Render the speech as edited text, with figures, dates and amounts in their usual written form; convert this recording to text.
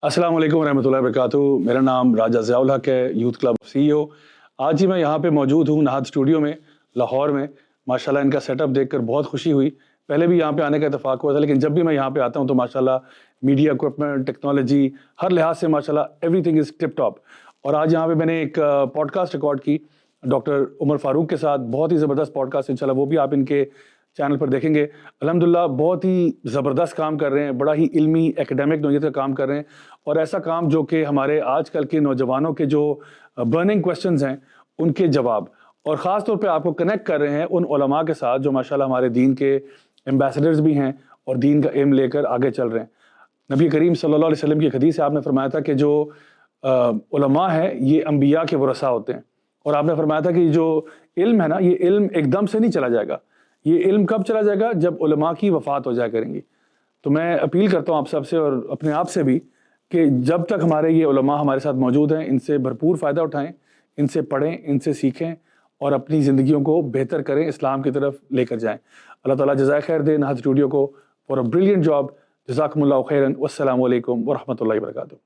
अस्सलाम वालेकुम रहमतुल्लाहि वबरकातुहू। मेरा नाम राजा ज़ियाउल हक है, यूथ क्लब CEO। आज ही मैं यहाँ पे मौजूद हूँ नाहद स्टूडियो में, लाहौर में। माशाल्लाह इनका सेटअप देखकर बहुत खुशी हुई। पहले भी यहाँ पे आने का इत्तेफाक हुआ था, लेकिन जब भी मैं यहाँ पे आता हूँ तो माशाल्लाह मीडिया इक्विपमेंट, टेक्नोलॉजी, हर लिहाज से माशाल्लाह एवरीथिंग इज़ टिप टॉप। और आज यहाँ पे मैंने एक पॉडकास्ट रिकॉर्ड की डॉक्टर उमर फ़ारूक के साथ, बहुत ही ज़बरदस्त पॉडकास्ट। इंशाल्लाह वो भी आप इनके चैनल पर देखेंगे। अल्हम्दुलिल्लाह बहुत ही ज़बरदस्त काम कर रहे हैं, बड़ा ही इल्मी एकेडमिक नोयत का काम कर रहे हैं, और ऐसा काम जो कि हमारे आजकल के नौजवानों के जो बर्निंग क्वेश्चंस हैं उनके जवाब, और ख़ास तौर पे आपको कनेक्ट कर रहे हैं उन उलमा के साथ जो माशाल्लाह हमारे दीन के एम्बेसडर्स भी हैं और दीन का एम लेकर आगे चल रहे हैं। नबी करीम सल्लल्लाहु अलैहि वसल्लम की एक हदीस से आपने फरमाया था कि जो उलमा है ये अंबिया के वरसा होते हैं, और आपने फरमाया था कि जो इल्म है ना, ये इल्म एकदम से नहीं चला जाएगा। ये इल्म कब चला जाएगा? जब उलमा की वफ़ात हो जाया करेंगी। तो मैं अपील करता हूँ आप सबसे और अपने आप से भी कि जब तक हमारे ये उलमा हमारे साथ मौजूद हैं, इनसे भरपूर फ़ायदा उठाएं, इनसे पढ़ें, इनसे सीखें और अपनी ज़िंदगियों को बेहतर करें, इस्लाम की तरफ लेकर जाएं। अल्लाह ताला जज़ाए खैर दे नाहद स्टूडियो को फॉर अ ब्रिलियंट जॉब। जज़ाकुमुल्लाहु खैरन। वस्सलामु अलैकुम व रहमतुल्लाहि व बरकातुहू।